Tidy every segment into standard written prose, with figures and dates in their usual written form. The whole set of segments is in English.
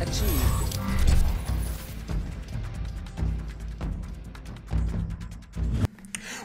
achieved.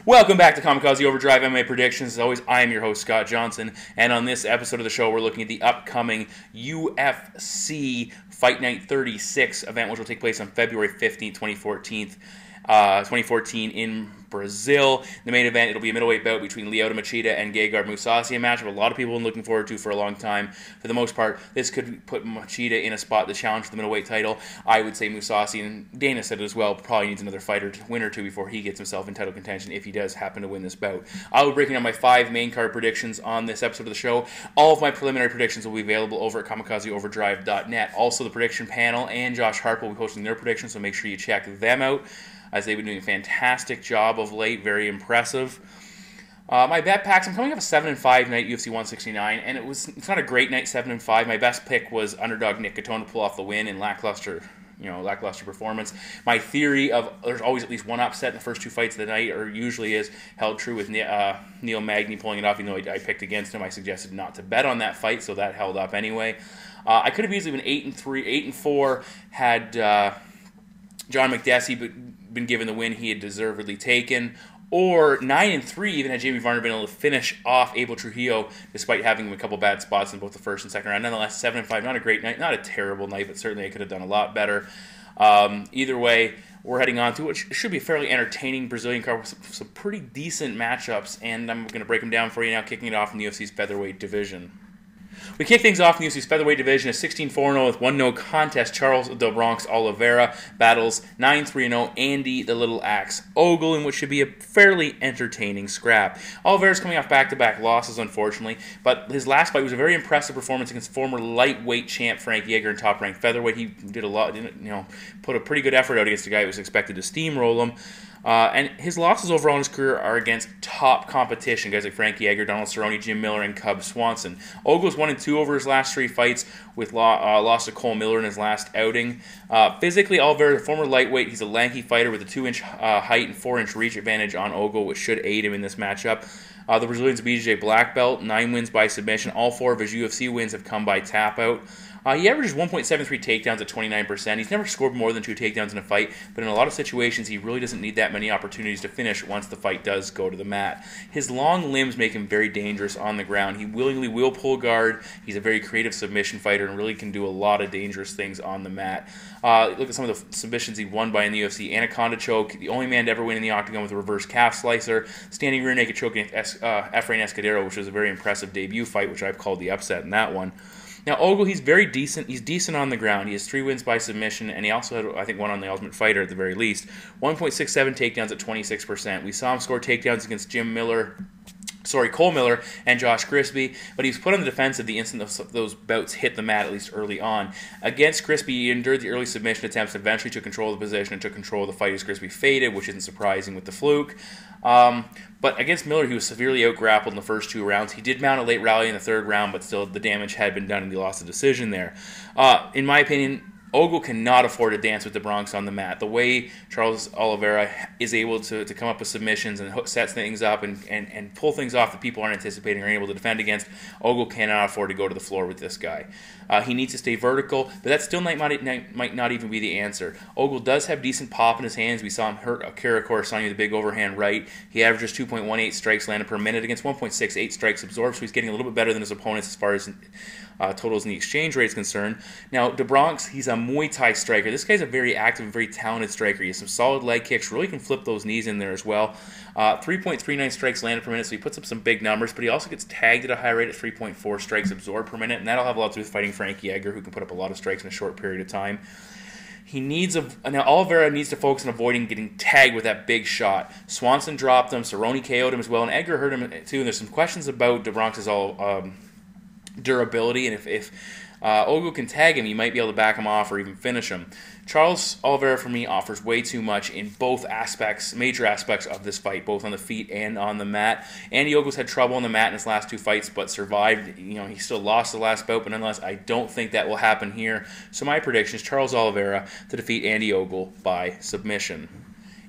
Welcome back to Kamikaze Overdrive MMA Predictions. As always, I am your host, Scott Johnson, and on this episode of the show, we're looking at the upcoming UFC Fight Night 36 event, which will take place on February 15th, 2014 in Brazil. The main event, it'll be a middleweight bout between Lyoto, Machida, and Gegard, Mousasi, a matchup a lot of people have been looking forward to for a long time. For the most part, this could put Machida in a spot to challenge for the middleweight title. I would say Mousasi, and Dana said it as well, probably needs another fighter to win or two before he gets himself in title contention if he does happen to win this bout. I will be breaking down my 5 main card predictions on this episode of the show. All of my preliminary predictions will be available over at kamikazeoverdrive.net. Also, the prediction panel and Josh Harp will be posting their predictions, so make sure you check them out, as they've been doing a fantastic job of late, very impressive. My bet packs, I'm coming off a 7-5 night UFC 169, and it's not a great night, 7-5. My best pick was underdog Nick Gatone to pull off the win in lackluster performance. My theory of there's always at least one upset in the first 2 fights of the night, or usually is, held true with Neil Magny pulling it off, even though I picked against him. I suggested not to bet on that fight, so that held up anyway. I could have easily been 8-4 had John McDessie been given the win he had deservedly taken, or 9-3 even had Jamie Varner been able to finish off Abel Trujillo despite having a couple bad spots in both the first and second round. Nonetheless, 7-5, not a great night, not a terrible night, but certainly I could have done a lot better. Either way, we're heading on to what should be a fairly entertaining Brazilian card with some pretty decent matchups, and I'm going to break them down for you now, kicking it off in the UFC's featherweight division. We kick things off in the UFC's featherweight division, a 16-4-0 with 1 no contest. Charles the Bronx Oliveira battles 9-3-0 Andy the Little Axe Ogle, in which should be a fairly entertaining scrap. Oliveira's coming off back-to-back losses, unfortunately, but his last fight was a very impressive performance against former lightweight champ Frank Gegard in top-ranked featherweight. He did put a pretty good effort out against a guy who was expected to steamroll him. And his losses overall in his career are against top competition, guys like Frank Gegard, Donald Cerrone, Jim Miller, and Cub Swanson. Ogle's 1-2 over his last 3 fights, with loss to Cole Miller in his last outing. Physically, Oliveira, a former lightweight, he's a lanky fighter with a 2-inch height and 4-inch reach advantage on Ogle, which should aid him in this matchup. The Brazilian's a BJJ black belt, 9 wins by submission. All 4 of his UFC wins have come by tap out. He averages 1.73 takedowns at 29%. He's never scored more than 2 takedowns in a fight, but in a lot of situations, he really doesn't need that many opportunities to finish once the fight does go to the mat. His long limbs make him very dangerous on the ground. He willingly will pull guard. He's a very creative submission fighter and really can do a lot of dangerous things on the mat. Look at some of the submissions he won by in the UFC. Anaconda choke, the only man to ever win in the octagon with a reverse calf slicer. Standing rear naked choke against Efrain Escudero, which was a very impressive debut fight, which I've called the upset in that one. Now, Ogle, he's very decent. He's decent on the ground. He has 3 wins by submission, and he also had, I think, 1 on the Ultimate Fighter at the very least. 1.67 takedowns at 26%. We saw him score takedowns against Cole Miller and Josh Crispy, but he was put on the defensive the instant those bouts hit the mat, at least early on. Against Crispy, he endured the early submission attempts, eventually took control of the position and took control of the fight as Crispy faded, which isn't surprising with the fluke. But against Miller, he was severely out-grappled in the first 2 rounds. He did mount a late rally in the 3rd round, but still the damage had been done and he lost the decision there. In my opinion, Ogle cannot afford to dance with the Bronx on the mat. The way Charles Oliveira is able to come up with submissions and sets things up and pull things off that people aren't anticipating or able to defend against, Ogle cannot afford to go to the floor with this guy. He needs to stay vertical, but that still might not even be the answer. Ogle does have decent pop in his hands. We saw him hurt Akira Corsani with a big overhand right. He averages 2.18 strikes landed per minute against 1.68 strikes absorbed, so he's getting a little bit better than his opponents as far as totals in the exchange rate is concerned. Now, De Bronx, he's a Muay Thai striker. This guy's a very active and very talented striker. He has some solid leg kicks, really can flip those knees in there as well. 3.39 strikes landed per minute, so he puts up some big numbers, but he also gets tagged at a high rate at 3.4 strikes absorbed per minute, and that'll have a lot to do with fighting Frank Gegard, who can put up a lot of strikes in a short period of time. Now Oliveira needs to focus on avoiding getting tagged with that big shot. Swanson dropped him, Cerrone KO'd him as well, and Edgar hurt him too, and there's some questions about De Bronx's durability, and if Ogle can tag him, he might be able to back him off or even finish him. Charles Oliveira, for me, offers way too much in both aspects, major aspects of this fight, both on the feet and on the mat. Andy Ogle's had trouble on the mat in his last 2 fights, but survived. He still lost the last bout, but nonetheless, I don't think that will happen here. So my prediction is Charles Oliveira to defeat Andy Ogle by submission.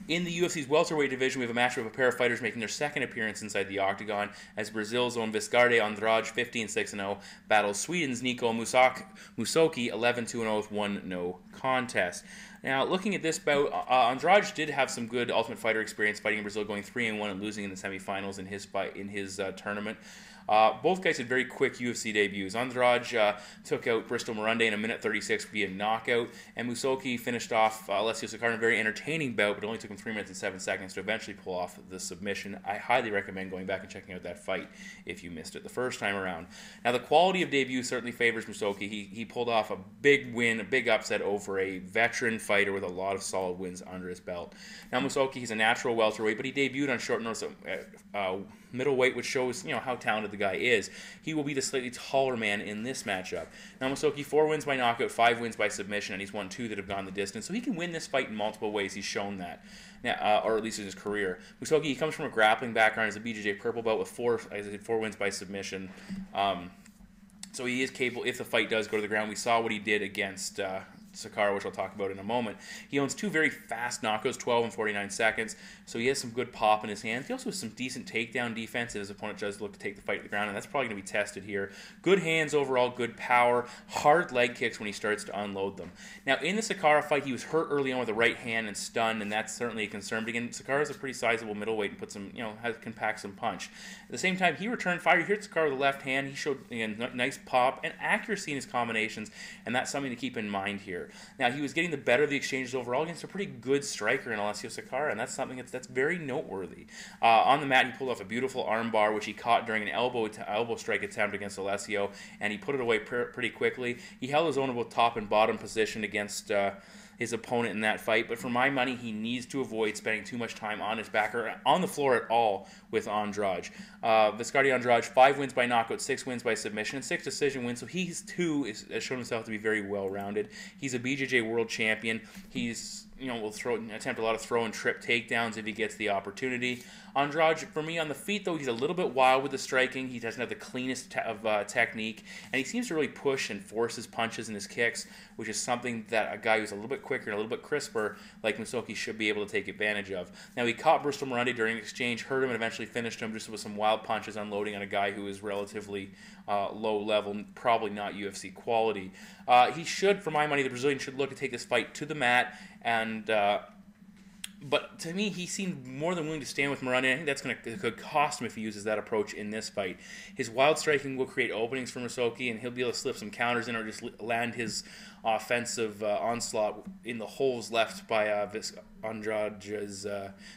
In the UFC's welterweight division, we have a matchup of a pair of fighters making their second appearance inside the octagon as Brazil's own Viscardi Andrade, 15-6-0, battles Sweden's Nico Musoke, 11-2-0 with one no contest. Now, looking at this bout, Andrade did have some good Ultimate Fighter experience fighting in Brazil, going 3-1 and losing in the semifinals in his tournament. Both guys had very quick UFC debuts. Andrade took out Bristol Morunde in a minute 36 via knockout, and Musoke finished off Alessio Jacare in a very entertaining bout, but it only took him 3 minutes and 7 seconds to eventually pull off the submission. I highly recommend going back and checking out that fight if you missed it the first time around. Now, the quality of debut certainly favors Musoke. He pulled off a big win, a big upset over a veteran fighter with a lot of solid wins under his belt. Now, Musoke, he's a natural welterweight, but he debuted on short notice at middleweight, which shows how talented the guy is. He will be the slightly taller man in this matchup. Now, Musoke, 4 wins by knockout, 5 wins by submission, and he's won 2 that have gone the distance. So he can win this fight in multiple ways. He's shown that, or at least in his career. Musoke, he comes from a grappling background as a BJJ purple belt with 4 wins by submission. So he is capable if the fight does go to the ground. We saw what he did against Jacare, which I'll talk about in a moment. He owns 2 very fast knockouts, 12 and 49 seconds, so he has some good pop in his hands. He also has some decent takedown defense if his opponent does look to take the fight to the ground, and that's probably going to be tested here. Good hands overall, good power, hard leg kicks when he starts to unload them. Now, in the Jacare fight, he was hurt early on with the right hand and stunned, and that's certainly a concern. But again, Jacare is a pretty sizable middleweight and puts some, can pack some punch. At the same time, he returned fire. He hit Jacare with the left hand. He showed nice pop and accuracy in his combinations, and that's something to keep in mind here. Now, he was getting the better of the exchanges overall against a pretty good striker in Alessio Jacare, and that's something that's very noteworthy. On the mat, he pulled off a beautiful armbar, which he caught during an elbow strike attempt against Alessio, and he put it away pretty quickly. He held his own in both top and bottom position against his opponent in that fight, but for my money, he needs to avoid spending too much time on his back or on the floor at all with Andrade. Viscardi Andrade, 5 wins by knockout, 6 wins by submission, and 6 decision wins, so he's has shown himself to be very well-rounded. He's a BJJ world champion. He's will attempt a lot of throw and trip takedowns if he gets the opportunity. Andrade, for me, on the feet, though, he's a little bit wild with the striking. He doesn't have the cleanest technique, and he seems to really push and force his punches and his kicks, which is something that a guy who's a little bit quicker and a little bit crisper, like Musoke, should be able to take advantage of. Now, he caught Bristol Morunde during exchange, hurt him, and eventually finished him just with some wild punches unloading on a guy who is relatively low level, probably not UFC quality. He should, for my money, the Brazilian should look to take this fight to the mat, and but to me, he seemed more than willing to stand with Morunde. I think that's going to cost him if he uses that approach in this fight. His wild striking will create openings for Musoke, and he'll be able to slip some counters in or just land his offensive onslaught in the holes left by Andrade's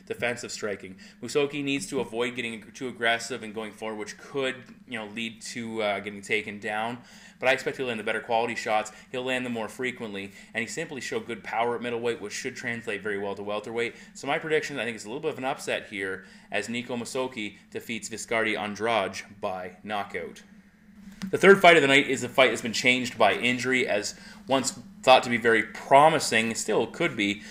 defensive striking. Musoke needs to avoid getting too aggressive and going forward, which could lead to getting taken down. But I expect he'll land the better quality shots. He'll land them more frequently, and he simply showed good power at middleweight, which should translate very well to welterweight. So my prediction, I think, is a little bit of an upset here as Nico Musoke defeats Viscardi Andrade by knockout. The third fight of the night is a fight that's been changed by injury, as once thought to be very promising, still could be,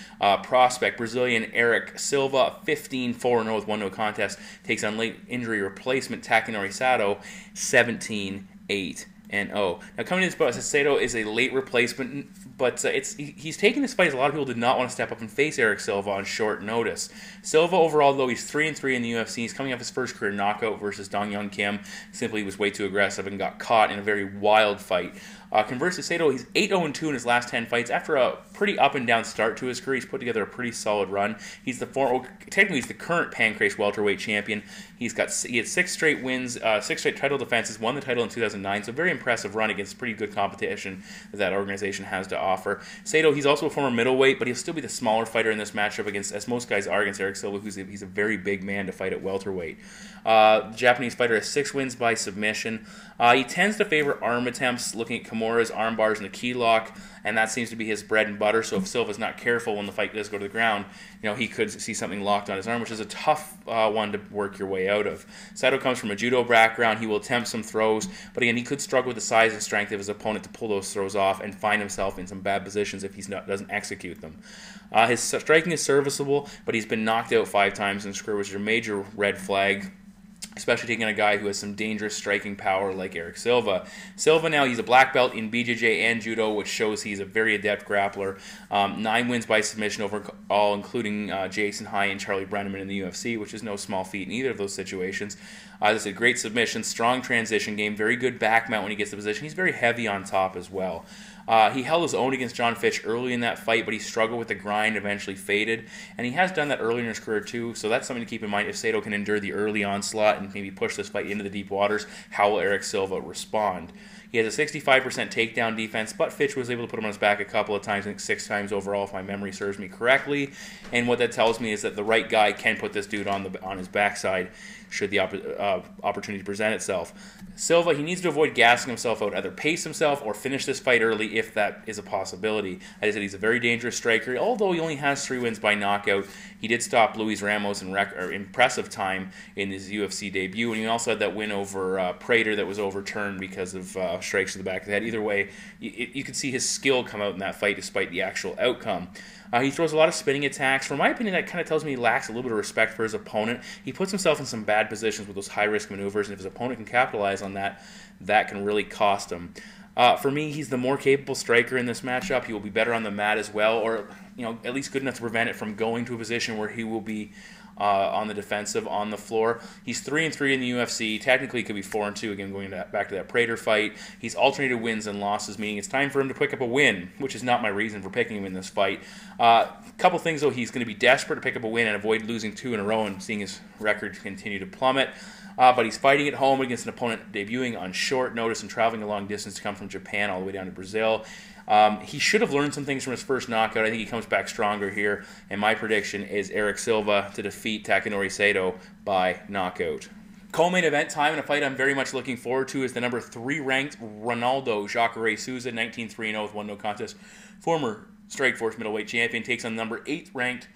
prospect Brazilian Erick Silva, 15-4-0 with 1 no contest, takes on late injury replacement Takenori Sato, 17-8. Now, coming into this bout, Sato is a late replacement, but he's taking this fight as a lot of people did not want to step up and face Erick Silva on short notice. Silva, overall, though, he's 3-3 in the UFC. He's coming off his first career knockout versus Dong Young Kim. Simply was way too aggressive and got caught in a very wild fight. Conversely, Sato, he's 8-0-2 in his last 10 fights. After a pretty up-and-down start to his career, he's put together a pretty solid run. Technically, he's the current Pancrase welterweight champion. He had 6 straight wins, 6 straight title defenses, won the title in 2009, so very impressive run against pretty good competition that organization has to offer. Sato, he's also a former middleweight, but he'll still be the smaller fighter in this matchup against, as most guys are, against Erick Silva, he's a very big man to fight at welterweight. The Japanese fighter has 6 wins by submission. He tends to favor arm attempts, looking at Kimura's arm bars and the key lock, and that seems to be his bread and butter. So if Silva's not careful when the fight does go to the ground, he could see something locked on his arm, which is a tough one to work your way out of. Sato comes from a judo background. He will attempt some throws, but again, he could struggle with the size and strength of his opponent to pull those throws off and find himself in some bad positions if he doesn't execute them. His striking is serviceable, but he's been knocked out 5 times in his career, which is a major red flag. especially taking a guy who has some dangerous striking power like Erick Silva. Silva now, he's a black belt in BJJ and Judo, which shows he's a very adept grappler. 9 wins by submission overall, including Jason High and Charlie Brenneman in the UFC, which is no small feat in either of those situations. As I said, great submission, strong transition game, very good back mount when he gets the position. He's very heavy on top as well. He held his own against John Fitch early in that fight, but he struggled with the grind, eventually faded. And he has done that earlier in his career too, so that's something to keep in mind. If Sato can endure the early onslaught and maybe push this fight into the deep waters, how will Erick Silva respond? He has a 65% takedown defense, but Fitch was able to put him on his back a couple of times, I think 6 times overall, if my memory serves me correctly. And what that tells me is that the right guy can put this dude on his backside should the opportunity present itself. Silva, he needs to avoid gassing himself out, either pace himself or finish this fight early if that is a possibility. As I said, he's a very dangerous striker. Although he only has 3 wins by knockout, he did stop Luis Ramos in impressive time in his UFC debut, and he also had that win over Prater that was overturned because of strikes to the back of the head. Either way, you could see his skill come out in that fight despite the actual outcome. He throws a lot of spinning attacks. For my opinion, that kind of tells me he lacks a little bit of respect for his opponent. He puts himself in some bad positions with those high-risk maneuvers, and if his opponent can capitalize on that, that can really cost him. For me, he's the more capable striker in this matchup. He will be better on the mat as well, or at least good enough to prevent it from going to a position where he will be on the defensive on the floor. He's 3-3 in the UFC. Technically, he could be 4-2 again, going back to that Prater fight. He's alternated wins and losses, meaning it's time for him to pick up a win, which is not my reason for picking him in this fight. Couple things though, he's going to be desperate to pick up a win and avoid losing 2 in a row and seeing his record continue to plummet. But he's fighting at home against an opponent debuting on short notice and traveling a long distance to come from Japan all the way down to Brazil. He should have learned some things from his first knockout. I think he comes back stronger here, and my prediction is Erick Silva to defeat Takenori Sato by knockout. Co-main event time, and a fight I'm very much looking forward to is the number 3 ranked Ronaldo Jacare Souza, 19-3-0 with 1 no contest. Former Strikeforce middleweight champion takes on number 8 ranked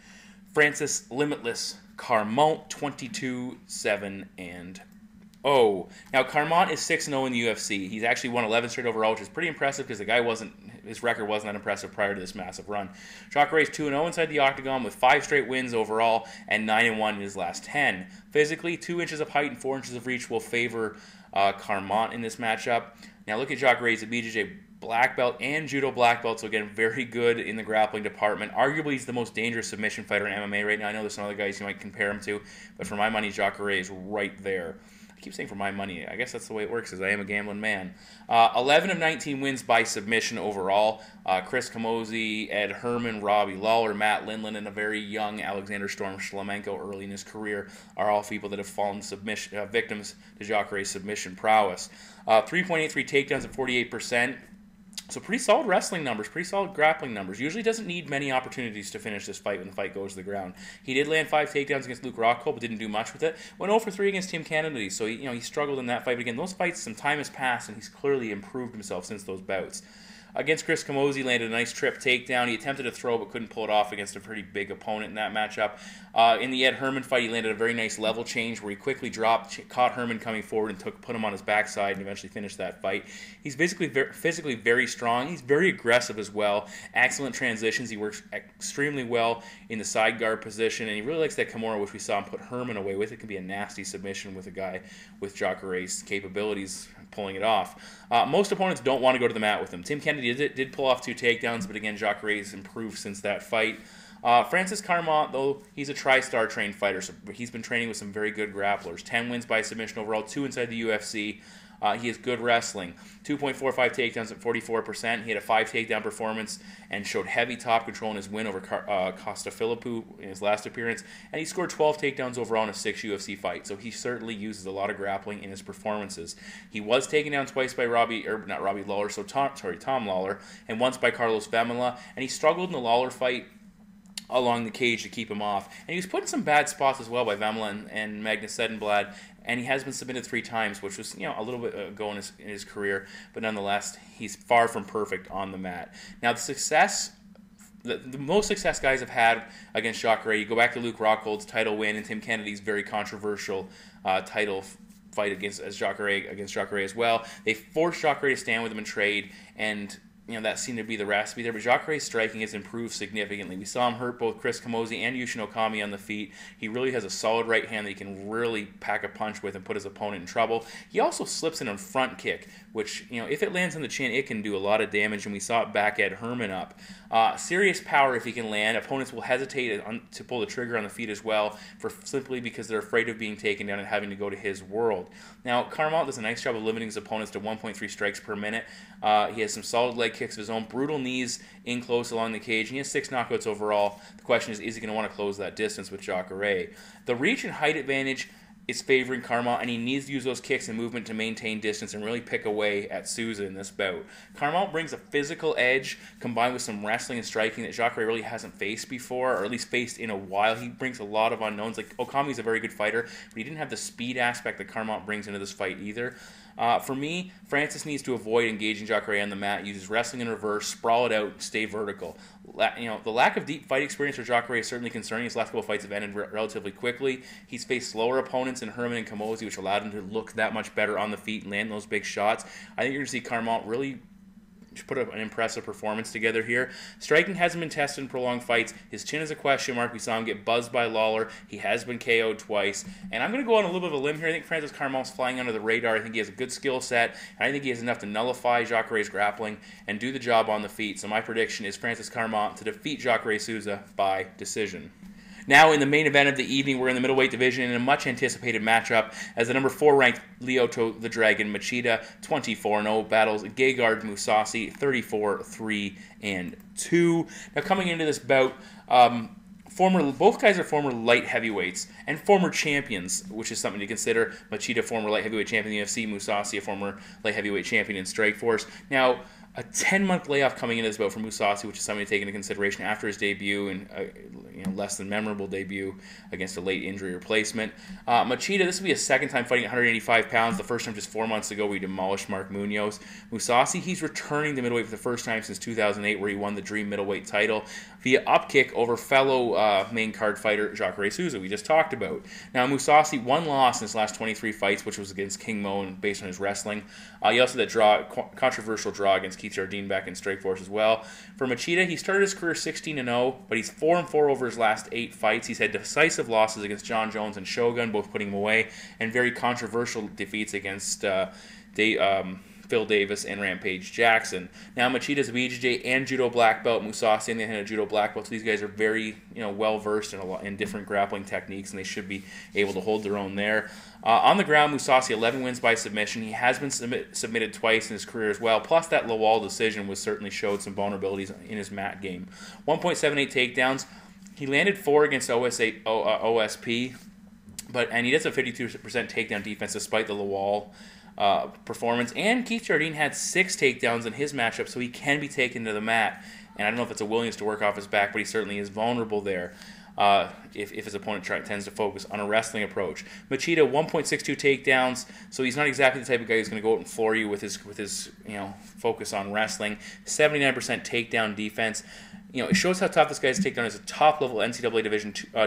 Francis Limitless Carmont, 22-7-0. Now Carmont is 6-0 in the UFC. He's actually won 11 straight overall, which is pretty impressive because his record wasn't that impressive prior to this massive run. Jacare is 2-0 inside the octagon with 5 straight wins overall and 9-1 in his last 10. Physically, 2 inches of height and 4 inches of reach will favor Carmont in this matchup. Now look at Jacare. He's a BJJ black belt and Judo black belt, so again, very good in the grappling department. Arguably, he's the most dangerous submission fighter in MMA right now. I know there's some other guys you might compare him to, but for my money, Jacare is right there. I keep saying for my money. I guess that's the way it works, because I am a gambling man. 11 of 19 wins by submission overall. Chris Kamikaze, Ed Herman, Robbie Lawler, Matt Lindland, and a very young Alexander Storm Shlamenko early in his career are all people that have fallen victims to Jacare's submission prowess. 3.83 takedowns at 48%. So pretty solid wrestling numbers, pretty solid grappling numbers. Usually doesn't need many opportunities to finish this fight when the fight goes to the ground. He did land 5 takedowns against Luke Rockhold, but didn't do much with it. Went 0-3 against Tim Kennedy, so he struggled in that fight. But again, those fights, some time has passed, and he's clearly improved himself since those bouts. Against Chris Kamikaze, he landed a nice trip takedown. He attempted to throw but couldn't pull it off against a pretty big opponent in that matchup. In the Ed Herman fight, he landed a very nice level change where he quickly dropped, caught Herman coming forward and put him on his backside and eventually finished that fight. He's physically very strong. He's very aggressive as well. Excellent transitions. He works extremely well in the side guard position, and he really likes that Kimura, which we saw him put Herman away with. It can be a nasty submission with a guy with Jacare's capabilities pulling it off. Most opponents don't want to go to the mat with him. Tim Kennedy did pull off 2 takedowns, but again, Jacare's improved since that fight. Francis Carmont, though, he's a TriStar trained fighter, so he's been training with some very good grapplers. 10 wins by submission overall, 2 inside the UFC. He has good wrestling. 2.45 takedowns at 44%. He had a 5 takedown performance and showed heavy top control in his win over Costa Philippou in his last appearance. And he scored 12 takedowns overall in a 6 UFC fight. So he certainly uses a lot of grappling in his performances. He was taken down twice by Tom Lawler, and once by Carlos Vemela. And he struggled in the Lawler fight along the cage to keep him off. And he was put in some bad spots as well by Vemela and Magnus Sedenblad, and he has been submitted 3 times, which was a little bit ago in his career, but nonetheless, he's far from perfect on the mat. Now, the most success guys have had against Jacare, you go back to Luke Rockhold's title win and Tim Kennedy's very controversial title fight against Jacare as well. They forced Jacare to stand with him and trade, and that seemed to be the recipe there. But Jacare's striking has improved significantly. We saw him hurt both Chris Kamikaze and Yushin Okami on the feet. He really has a solid right hand that he can really pack a punch with and put his opponent in trouble. He also slips in a front kick, which, if it lands on the chin, it can do a lot of damage, and we saw it back at Herman up. Serious power if he can land. Opponents will hesitate to pull the trigger on the feet as well, simply because they're afraid of being taken down and having to go to his world. Now, Carmont does a nice job of limiting his opponents to 1.3 strikes per minute. He has some solid leg kicks of his own, brutal knees in close along the cage, and he has 6 knockouts overall. The question is he going to want to close that distance with Jacare? The reach and height advantage is favoring Carmont, and he needs to use those kicks and movement to maintain distance and really pick away at Souza in this bout. Carmont brings a physical edge combined with some wrestling and striking that Jacare really hasn't faced before, or at least faced in a while. He brings a lot of unknowns. Like, Okami's a very good fighter, but he didn't have the speed aspect that Carmont brings into this fight either. For me, Francis needs to avoid engaging Jacare on the mat, uses wrestling in reverse, sprawl it out, stay vertical. The lack of deep fight experience for Jacare is certainly concerning. His last couple of fights have ended relatively quickly. He's faced slower opponents than Herman and Kamikaze, which allowed him to look that much better on the feet and land those big shots. I think you're going to see Carmont really put an impressive performance together here. Striking hasn't been tested in prolonged fights. His chin is a question mark. We saw him get buzzed by Lawler. He has been KO'd twice. And I'm going to go on a little bit of a limb here. I think Francis Carmont's flying under the radar. I think he has a good skill set, and I think he has enough to nullify Jacare's grappling and do the job on the feet. So my prediction is Francis Carmont to defeat Jacare Souza by decision. Now in the main event of the evening, we're in the middleweight division in a much-anticipated matchup as the number 4 ranked Lyoto the Dragon Machida 24-0 battles Gegard Mousasi 34-3-2. Now coming into this bout, both guys are former light heavyweights and former champions, which is something to consider. Machida, former light heavyweight champion in the UFC, Mousasi, a former light heavyweight champion in Strikeforce. Now, a 10-month layoff coming into this bout for Mousasi, which is something to take into consideration after his debut and less than memorable debut against a late injury replacement. Machida, this will be his second time fighting at 185 pounds. The first time just 4 months ago where he demolished Mark Munoz. Mousasi, he's returning to middleweight for the first time since 2008 where he won the Dream middleweight title via upkick over fellow main card fighter Jacare Souza we just talked about. Now Mousasi, 1 loss in his last 23 fights, which was against King Mo and based on his wrestling. He also had that controversial draw against Keith Jardine back in Strikeforce as well. For Machida, he started his career 16-0, but he's 4-4 over his last 8 fights. He's had decisive losses against John Jones and Shogun, both putting him away, and very controversial defeats against Phil Davis and Rampage Jackson. Now Machida's a BJJ and judo black belt. Mousasi and a judo black belt. So these guys are very well versed in different grappling techniques, and they should be able to hold their own there. On the ground, Mousasi 11 wins by submission. He has been submitted twice in his career as well. Plus that Lawal decision was certainly showed some vulnerabilities in his mat game. 1.78 takedowns. He landed 4 against OSP, and he does a 52% takedown defense despite the Lawal performance. And Keith Jardine had 6 takedowns in his matchup, so he can be taken to the mat. And I don't know if it's a willingness to work off his back, but he certainly is vulnerable there if his opponent tends to focus on a wrestling approach. Machida, 1.62 takedowns, so he's not exactly the type of guy who's going to go out and floor you with his focus on wrestling. 79% takedown defense. It shows how tough this guy is to take down as a top-level NCAA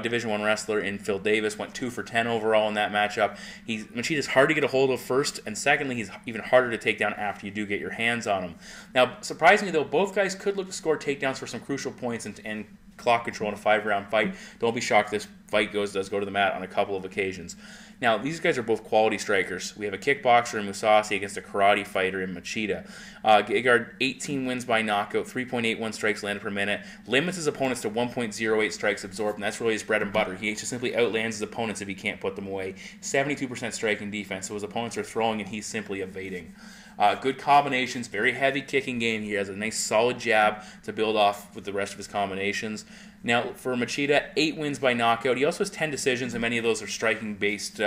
Division I wrestler in Phil Davis. Went 2 for 10 overall in that matchup. Machida's hard to get a hold of first, and secondly, he's even harder to take down after you do get your hands on him. Now, surprisingly, though, both guys could look to score takedowns for some crucial points and clock control in a 5-round fight. Don't be shocked if this fight does go to the mat on a couple of occasions. Now, these guys are both quality strikers. We have a kickboxer in Mousasi against a karate fighter in Machida. Gegard, 18 wins by knockout, 3.81 strikes landed per minute, limits his opponents to 1.08 strikes absorbed, and that's really his bread and butter. He just simply outlands his opponents if he can't put them away. 72% striking defense, so his opponents are throwing and he's simply evading. Good combinations, very heavy kicking game. He has a nice solid jab to build off with the rest of his combinations. Now, for Machida, 8 wins by knockout. He also has 10 decisions, and many of those are striking-based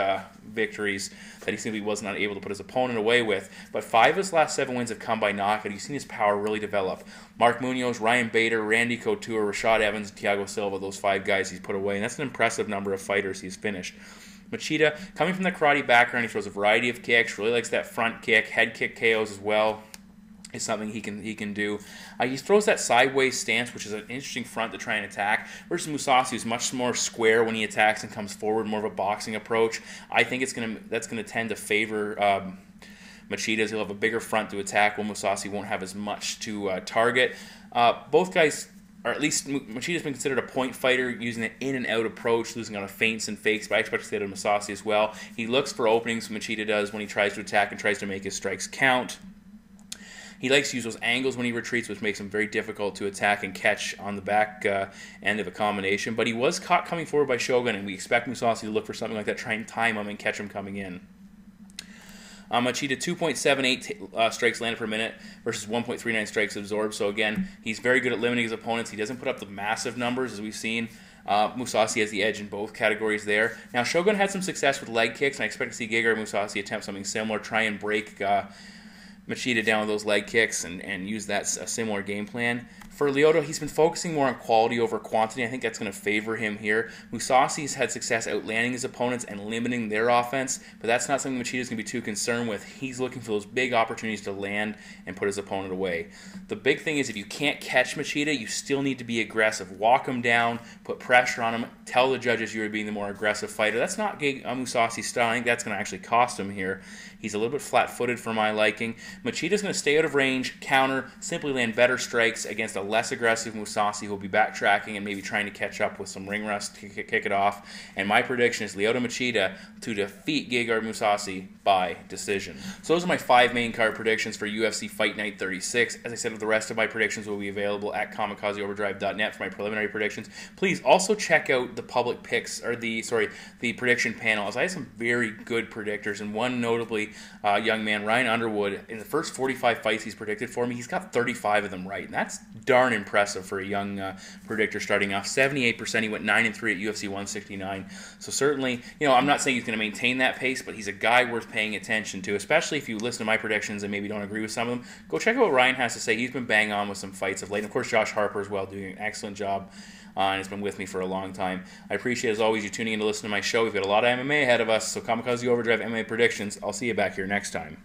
victories that he simply was not able to put his opponent away with. But 5 of his last 7 wins have come by knockout. You've seen his power really develop. Mark Munoz, Ryan Bader, Randy Couture, Rashad Evans, Thiago Silva, those 5 guys he's put away. And that's an impressive number of fighters he's finished. Machida, coming from the karate background, he throws a variety of kicks, really likes that front kick, head kick KOs as well. Is something he can do. He throws that sideways stance, which is an interesting front to try and attack, versus Mousasi, who's much more square when he attacks and comes forward, more of a boxing approach. I think that's going to tend to favor Machida's. He'll have a bigger front to attack, while Mousasi won't have as much to target. Both guys, or at least Machida's been considered a point fighter, using an in and out approach, losing on feints and fakes, but I expect to see that of Mousasi as well. He looks for openings, Machida does, when he tries to attack and tries to make his strikes count. He likes to use those angles when he retreats, which makes him very difficult to attack and catch on the back end of a combination. But he was caught coming forward by Shogun, and we expect Mousasi to look for something like that, try and time him and catch him coming in. Machida 2.78 strikes landed per minute versus 1.39 strikes absorbed. So again, he's very good at limiting his opponents. He doesn't put up the massive numbers as we've seen. Mousasi has the edge in both categories there. Now Shogun had some success with leg kicks, and I expect to see Gegard and Mousasi attempt something similar, try and break Machida down with those leg kicks and use that similar game plan. For Lyoto, he's been focusing more on quality over quantity. I think that's going to favor him here. Mousasi's had success outlanding his opponents and limiting their offense, but that's not something Machida's going to be too concerned with. He's looking for those big opportunities to land and put his opponent away. The big thing is if you can't catch Machida, you still need to be aggressive. Walk him down, put pressure on him, tell the judges you're being the more aggressive fighter. That's not Mousasi's style. I think that's going to actually cost him here. He's a little bit flat-footed for my liking. Machida's going to stay out of range, counter, simply land better strikes against a less aggressive Mousasi who will be backtracking and maybe trying to catch up with some ring rust to kick it off. And my prediction is Lyoto Machida to defeat Gegard Mousasi by decision. So those are my 5 main card predictions for UFC Fight Night 36. As I said, the rest of my predictions will be available at kamikazeoverdrive.net for my preliminary predictions. Please also check out the public picks, or the prediction panel, as I have some very good predictors, and one notably young man, Ryan Underwood. In the first 45 fights he's predicted for me, he's got 35 of them right, and that's darn impressive for a young predictor starting off. 78%, he went 9-3 at UFC 169. So certainly, I'm not saying he's going to maintain that pace, but he's a guy worth paying attention to, especially if you listen to my predictions and maybe don't agree with some of them. Go check out what Ryan has to say. He's been bang on with some fights of late. And of course, Josh Harper as well, doing an excellent job. And has been with me for a long time. I appreciate, as always, you tuning in to listen to my show. We've got a lot of MMA ahead of us, so Kamikaze Overdrive MMA Predictions. I'll see you back here next time.